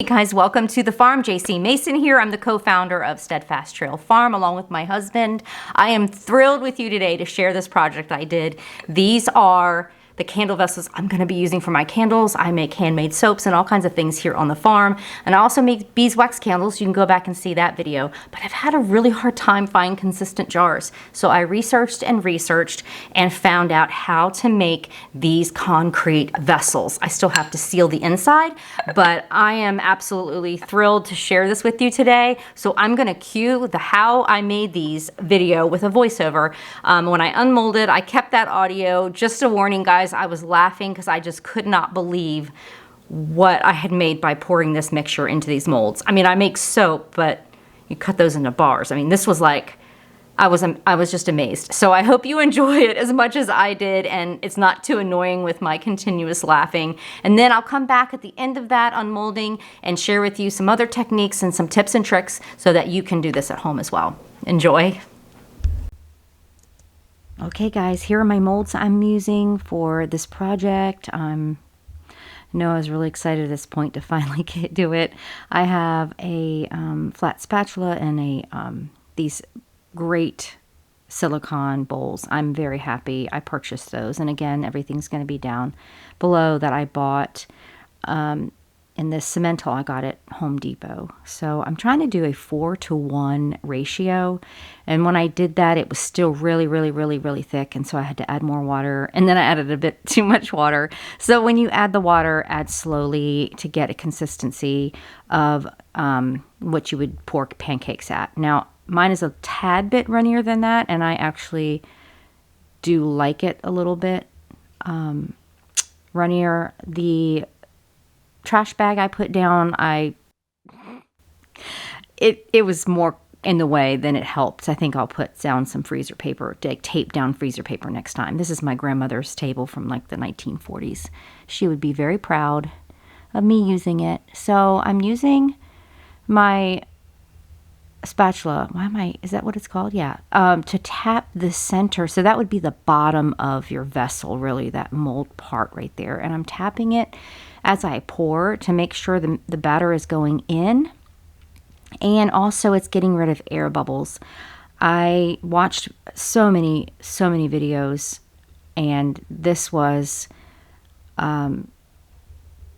Hey guys, welcome to the farm. JC Mason here. I'm the co-founder of Steadfast Trail Farm along with my husband. I am thrilled with you today to share this project I did. These are the candle vessels I'm going to be using for my candles. I make handmade soaps and all kinds of things here on the farm. And I also make beeswax candles. You can go back and see that video. But I've had a really hard time finding consistent jars. So I researched and found out how to make these concrete vessels. I still have to seal the inside, but I am absolutely thrilled to share this with you today. So I'm going to cue the how I made these video with a voiceover. When I unmolded, I kept that audio. Just a warning, guys. I was laughing because I just could not believe what I had made by pouring this mixture into these molds. I mean, I make soap, but you cut those into bars. I mean, this was like, I was just amazed. So I hope you enjoy it as much as I did and it's not too annoying with my continuous laughing. And then I'll come back at the end of that unmolding and share with you some other techniques and some tips and tricks so that you can do this at home as well. Enjoy. Okay guys, here are my molds I'm using for this project. I know I was really excited at this point to finally do it. I have a flat spatula and these great silicone bowls. I'm very happy I purchased those. And again, everything's going to be down below that I bought in this Cemental I got at Home Depot. So I'm trying to do a 4:1 ratio. And when I did that, it was still really thick. And so I had to add more water. And then I added a bit too much water. So when you add the water, add slowly to get a consistency of what you would pour pancakes at. Now, mine is a tad bit runnier than that. And I actually do like it a little bit runnier. The trash bag I put down, it was more in the way than it helped. I think I'll put down some freezer paper, tape down freezer paper next time. This is my grandmother's table from like the 1940s. She would be very proud of me using it. So I'm using my spatula. Is that what it's called? Yeah. To tap the center. So that would be the bottom of your vessel, really, that mold part right there. And I'm tapping it as I pour to make sure the batter is going in. And also it's getting rid of air bubbles. I watched so many videos, and this was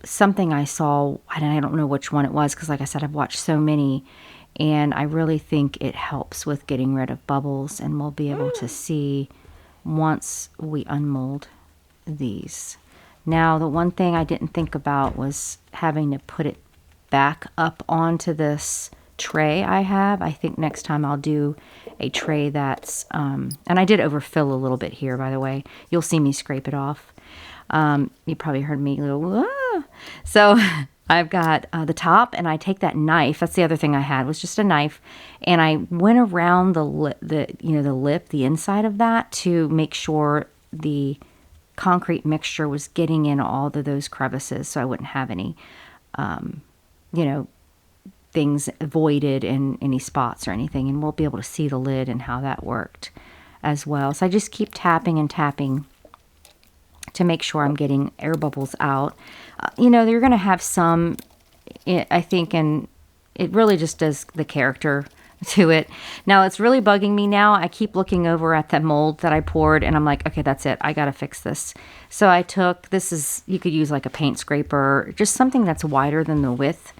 something I saw, and I don't know which one it was because like I said, I've watched so many. And I really think it helps with getting rid of bubbles, and we'll be able to see once we unmold these. Now, the one thing I didn't think about was having to put it back up onto this tray I have. I think next time I'll do a tray that's, and I did overfill a little bit here, by the way. You'll see me scrape it off. You probably heard me go, ah! So I've got the top, and I take that knife. That's the other thing I had, was just a knife, and I went around the lip, the inside of that, to make sure the concrete mixture was getting in all of those crevices, so I wouldn't have any, things voided in any spots or anything. And we'll be able to see the lid and how that worked as well. So I just keep tapping and tapping to make sure I'm getting air bubbles out. You're going to have some, I think, and it really just does the character to it. Now, it's really bugging me now. I keep looking over at that mold that I poured, and I'm like, okay, that's it. I got to fix this. So I took, you could use like a paint scraper, just something that's wider than the width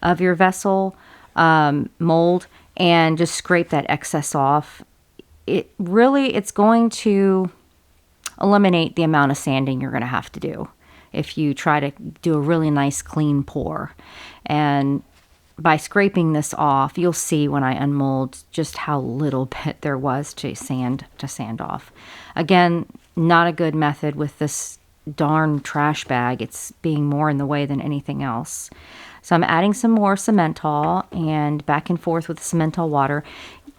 of your vessel mold, and just scrape that excess off. It's going to eliminate the amount of sanding you're going to have to do if you try to do a really nice clean pour. And by scraping this off, you'll see when I unmold just how little bit there was to sand off. Again, not a good method with this darn trash bag. It's being more in the way than anything else. So I'm adding some more Cemental and back and forth with the Cemental water.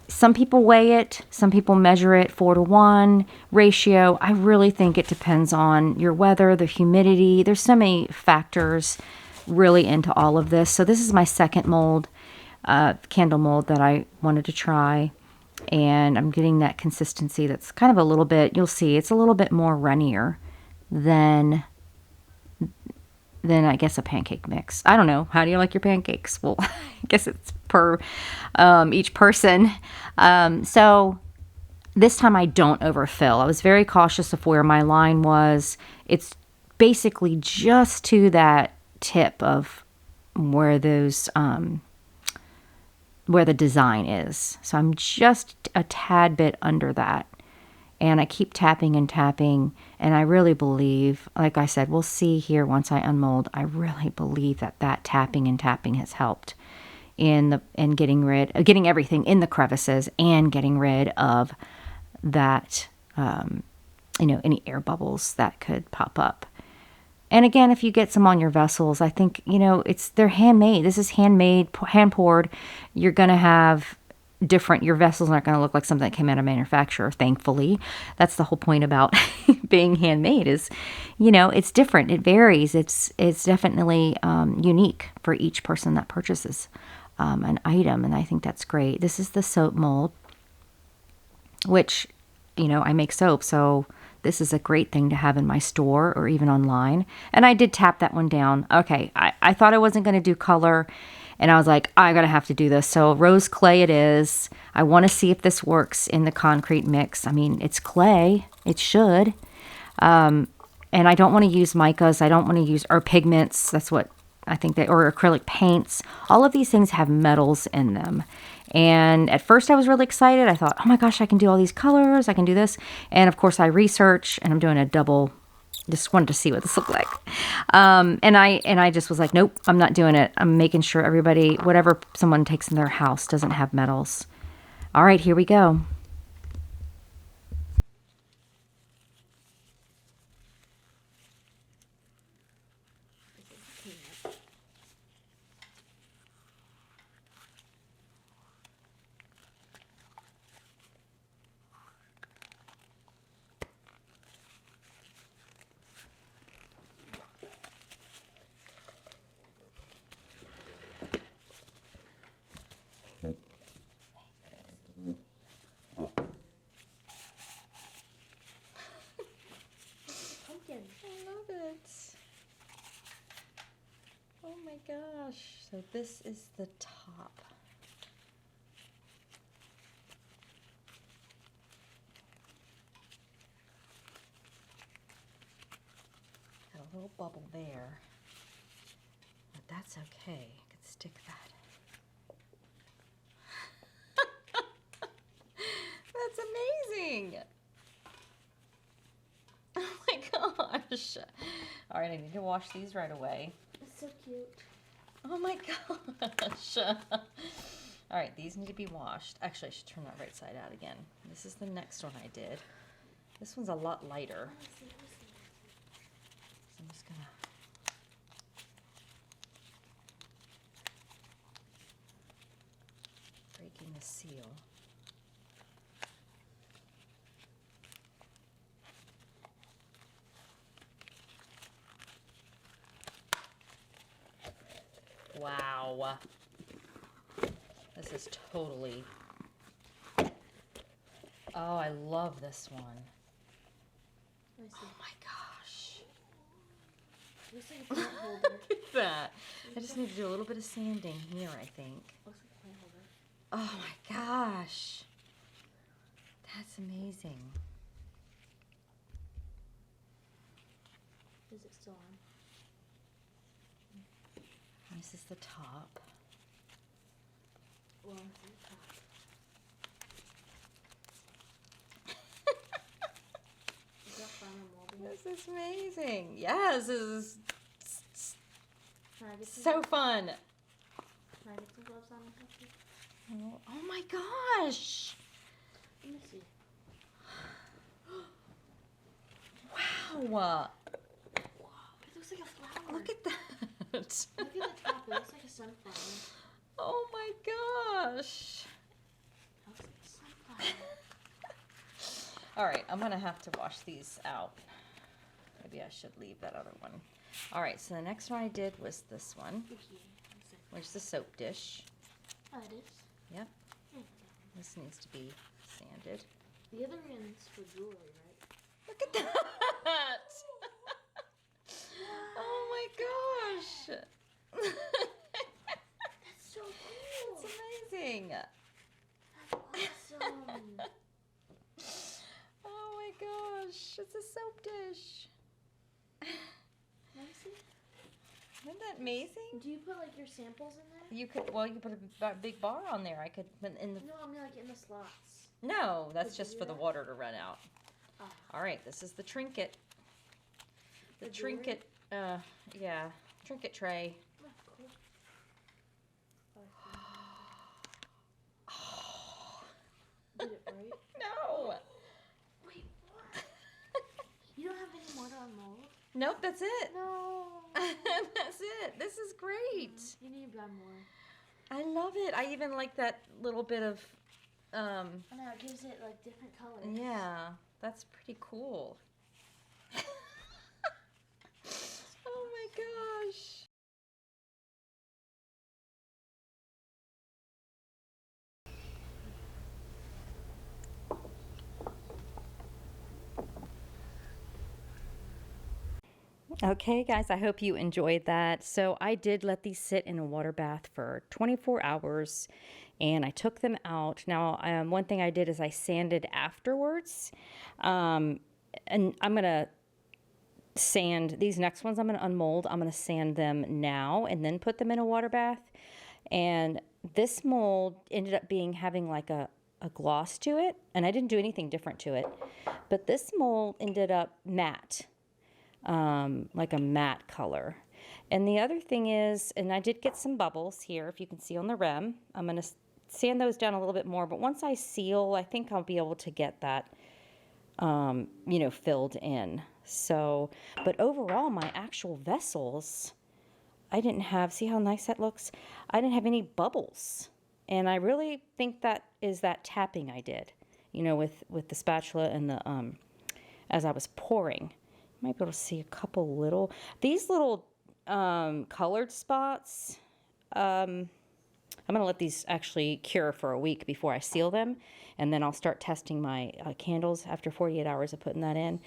Some people weigh it, some people measure it 4:1 ratio. I really think it depends on your weather, the humidity. There's so many factors really into all of this. So this is my second mold, candle mold that I wanted to try. And I'm getting that consistency that's kind of a little bit, you'll see, it's a little bit more runnier than then I guess a pancake mix. I don't know. How do you like your pancakes? Well, I guess it's per each person. So this time I don't overfill. I was very cautious of where my line was. It's basically just to that tip of where those where the design is. So I'm just a tad bit under that. And I keep tapping and tapping, and I really believe, like I said, we'll see here once I unmold, I really believe that that tapping and tapping has helped in getting everything in the crevices and getting rid of that, any air bubbles that could pop up. And again, if you get some on your vessels, I think, they're handmade. This is handmade, hand poured. You're going to have your vessels aren't going to look like something that came out of manufacturer, thankfully. That's the whole point about being handmade is, it's different. It varies. It's definitely unique for each person that purchases an item. And I think that's great. This is the soap mold, which, I make soap. So this is a great thing to have in my store or even online. And I did tap that one down. Okay. I thought I wasn't going to do color. And I was like, I gotta have to do this. So rose clay it is. I want to see if this works in the concrete mix. I mean, it's clay. It should. And I don't want to use micas. I don't want to use, or pigments. That's what I think or acrylic paints. All of these things have metals in them. And at first I was really excited. I thought, oh my gosh, I can do all these colors. I can do this. And of course I research, and I'm doing a double. Just wanted to see what this looked like. And I just was like, nope, I'm not doing it. I'm making sure everybody, whatever someone takes in their house, doesn't have metals. All right, here we go. Oh my gosh. So this is the top. Got a little bubble there. But that's okay. I could stick that. That's amazing. Oh my gosh. All right, I need to wash these right away. It's so cute. Oh my gosh. All right, these need to be washed. Actually, I should turn that right side out again. This is the next one I did. This one's a lot lighter. So I'm just gonna... breaking the seal. Wow. This is totally... Oh, I love this one. Oh my gosh. Looks like a plant holder. Look at that. I just need to do a little bit of sanding here, I think. Looks like a plant holder. Oh my gosh. That's amazing. Is it still on? This is the top. Well, it's the top. Is that fun or molding? This is amazing. Yes, this is Can I get some so gloves? fun. Can I get some gloves on and help you? Oh my gosh. Let me see. Wow. It looks like a flower. Look at that. Look at the top. It looks like a sunflower. Oh my gosh. It looks like a sunflower. All right, I'm going to have to wash these out. Maybe I should leave that other one. All right, so the next one I did was this one, which is the soap dish. Oh, it is? Yep. Yeah. This needs to be sanded. The other one's for jewelry, right? Look at that. Oh my gosh. That's so cool. It's amazing. That's awesome. Oh my gosh. It's a soap dish. Let me see. Isn't that amazing? Do you put like your samples in there? You could put a big bar on there. I could put in the. No, I mean like in the slots. No, that's Could you just do for the that? water to run out. Oh. All right, this is the trinket. The The jewelry? trinket, yeah, trinket tray. Oh, cool. Did it break? No. Wait, what? You don't have any more to unmold? Nope, that's it. No. That's it. This is great. You need to buy more. I love it. I even like that little bit of, I know, it gives it like different colors. yeah, that's pretty cool. Oh my gosh. Okay, guys, I hope you enjoyed that. So I did let these sit in a water bath for 24 hours and I took them out. Now, one thing I did is I sanded afterwards. And I'm going to sand these next ones. I'm going to unmold. I'm going to sand them now and then put them in a water bath. And this mold ended up having like a gloss to it. And I didn't do anything different to it. But this mold ended up matte. Like a matte color. And the other thing is, and I did get some bubbles here, if you can see on the rim. I'm going to sand those down a little bit more, but once I seal, I think I'll be able to get that, filled in. So, but overall, my actual vessels, I didn't have, see how nice that looks? I didn't have any bubbles. And I really think that is that tapping I did, with the spatula and the, as I was pouring. You might be able to see a couple these little colored spots. I'm going to let these actually cure for a week before I seal them. And then I'll start testing my candles after 48 hours of putting that in.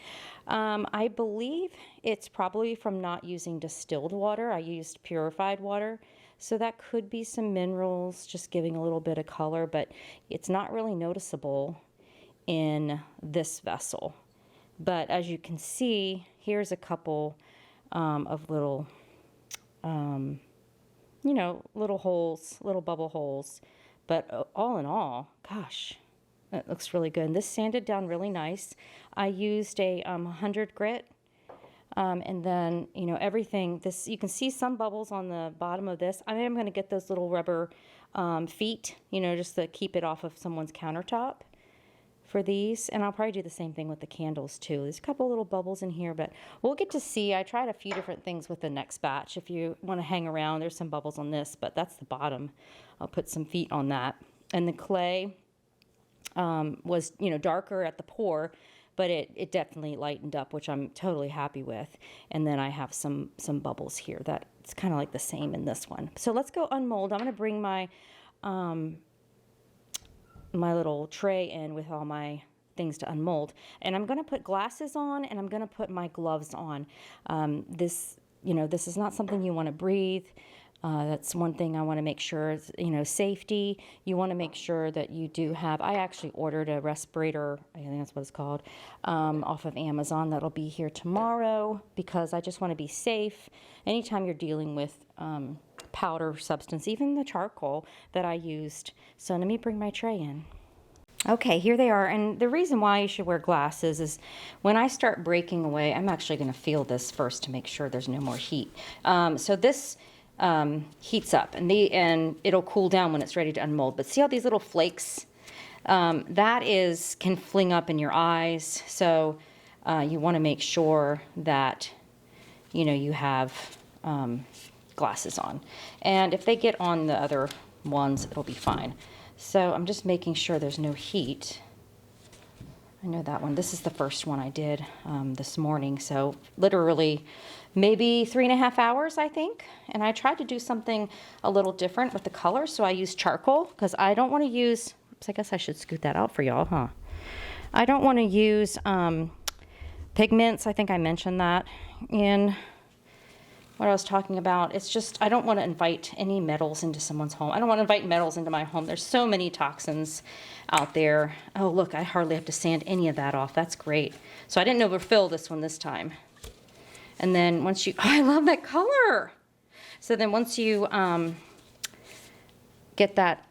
I believe it's probably from not using distilled water. I used purified water. So that could be some minerals just giving a little bit of color. But it's not really noticeable in this vessel. But as you can see, here's a couple of little, little holes, little bubble holes. But all in all, gosh, it looks really good. And this sanded down really nice. I used a 100 grit. And then, everything, you can see some bubbles on the bottom of this. I am going to get those little rubber feet, just to keep it off of someone's countertop. For these, and I'll probably do the same thing with the candles too. There's a couple little bubbles in here, but we'll get to see. I tried a few different things with the next batch. If you want to hang around, there's some bubbles on this, but that's the bottom. I'll put some feet on that. And the clay was, darker at the pour, but it definitely lightened up, which I'm totally happy with. And then I have some bubbles here that it's kind of like the same in this one. So let's go unmold. I'm going to bring my my little tray in with all my things to unmold. And I'm going to put glasses on and I'm going to put my gloves on. This is not something you want to breathe. That's one thing I want to make sure is, safety. You want to make sure that you do have, I actually ordered a respirator, I think that's what it's called, off of Amazon. That'll be here tomorrow because I just want to be safe. Anytime you're dealing with powder substance, even the charcoal that I used. So let me bring my tray in. Okay, here they are. And the reason why you should wear glasses is when I start breaking away, I'm actually going to feel this first to make sure there's no more heat. So this heats up and it'll cool down when it's ready to unmold. But see how these little flakes, that can fling up in your eyes. So you want to make sure that, you have glasses on. And if they get on the other ones, it'll be fine. So I'm just making sure there's no heat. I know that one. This is the first one I did this morning. So literally maybe 3.5 hours, I think. And I tried to do something a little different with the color. So I used charcoal because I don't want to use, I guess I should scoot that out for y'all, huh? I don't want to use pigments. I think I mentioned that in what I was talking about. It's just, I don't want to invite any metals into someone's home. I don't want to invite metals into my home. There's so many toxins out there. Oh, look, I hardly have to sand any of that off. That's great. So I didn't overfill this one this time. And then once you, oh, I love that color. So then once you get that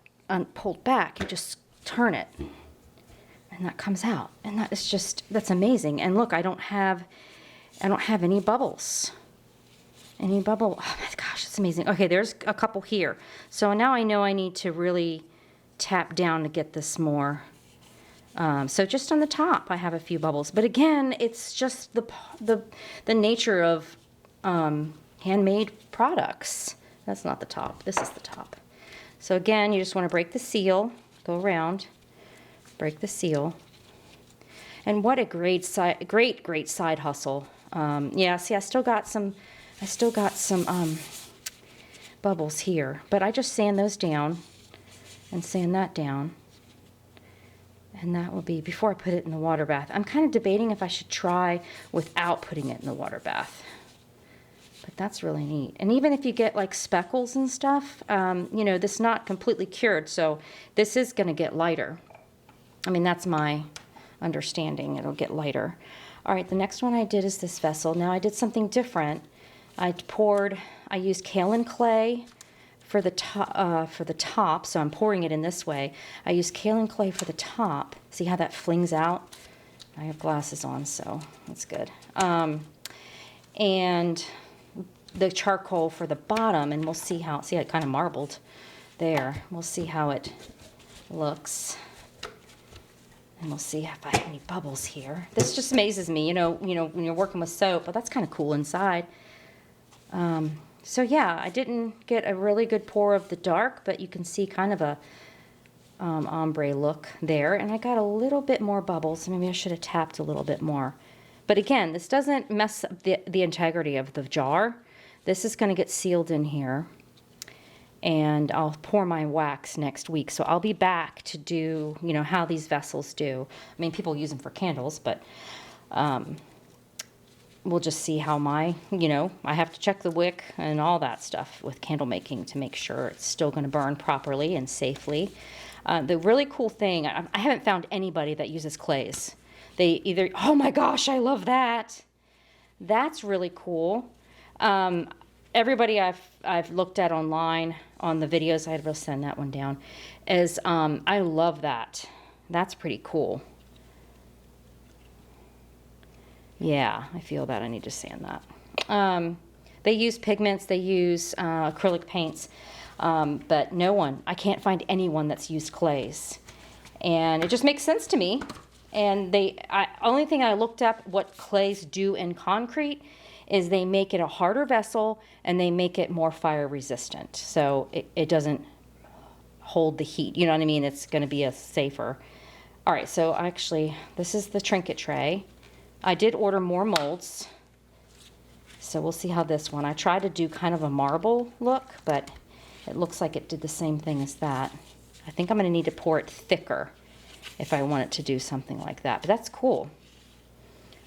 pulled back, you just turn it. And that comes out. And that is just, that's amazing. And look, I don't have any bubbles. Any bubble, oh my gosh, it's amazing. Okay, there's a couple here. So now I know I need to really tap down to get this more. So just on the top, I have a few bubbles. But again, it's just the nature of handmade products. That's not the top, this is the top. So again, you just wanna break the seal, go around, break the seal. And what a great side hustle. Yeah, see, I still got some bubbles here, but I just sand those down and sand that down. And that will be before I put it in the water bath. I'm kind of debating if I should try without putting it in the water bath. But that's really neat. And even if you get like speckles and stuff, you know, this is not completely cured, so this is gonna get lighter. I mean, that's my understanding, it'll get lighter. All right, the next one I did is this vessel. Now I did something different. I used kaolin clay for the top, so I'm pouring it in this way. I used kaolin clay for the top. See how that flings out? I have glasses on, so that's good. And the charcoal for the bottom, and we'll see how, see, it kind of marbled there. We'll see how it looks. And we'll see if I have any bubbles here. This just amazes me, you know, when you're working with soap, but that's kind of cool inside. So yeah, I didn't get a really good pour of the dark, but you can see kind of a ombre look there. And I got a little bit more bubbles. Maybe I should have tapped a little bit more. But again, this doesn't mess up the integrity of the jar. This is going to get sealed in here. And I'll pour my wax next week. So I'll be back to do, you know, how these vessels do. I mean, people use them for candles, but we'll just see how my, you know, I have to check the wick and all that stuff with candle making to make sure it's still going to burn properly and safely. The really cool thing, I haven't found anybody that uses clays. They either, oh my gosh, I love that. That's really cool. Everybody I've looked at online on the videos, I had to send that one down, is I love that. That's pretty cool. Yeah, I feel that I need to sand that. They use pigments, they use acrylic paints, but I can't find anyone that's used clays. And it just makes sense to me. And only thing I looked up what clays do in concrete is they make it a harder vessel and they make it more fire resistant. So it doesn't hold the heat, you know what I mean? It's gonna be a safer. All right, so actually, this is the Trinket Tray. I did order more molds, so we'll see how this one. I tried to do kind of a marble look, but it looks like it did the same thing as that. I think I'm gonna need to pour it thicker if I want it to do something like that, but that's cool.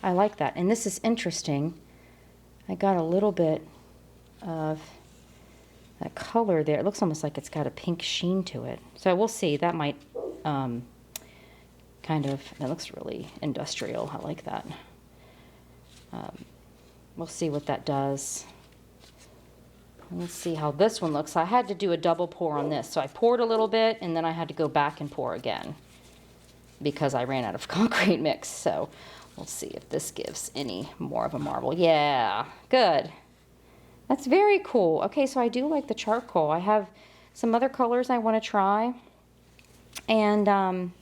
I like that, and this is interesting. I got a little bit of that color there. It looks almost like it's got a pink sheen to it. So we'll see, that might that looks really industrial. I like that. We'll see what that does. Let's see how this one looks. I had to do a double pour on this. So I poured a little bit and then I had to go back and pour again because I ran out of concrete mix. So we'll see if this gives any more of a marble. Yeah, good. That's very cool. Okay, so I do like the charcoal. I have some other colors I want to try. And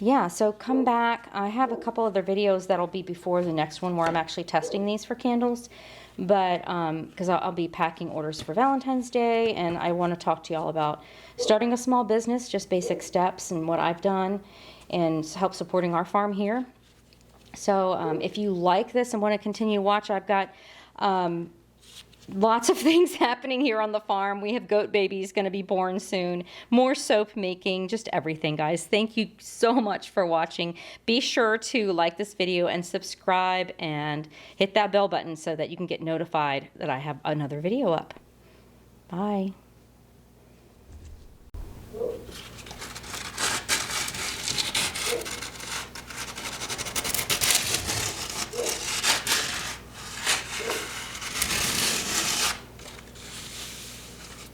yeah, so come back. I have a couple other videos that'll be before the next one where I'm actually testing these for candles. But because I'll be packing orders for Valentine's Day, and I want to talk to y'all about starting a small business, just basic steps and what I've done, and help supporting our farm here. So if you like this and want to continue to watch, I've got lots of things happening here on the farm. We have goat babies going to be born soon. More soap making, just everything, guys. Thank you so much for watching. Be sure to like this video and subscribe and hit that bell button so that you can get notified that I have another video up. Bye.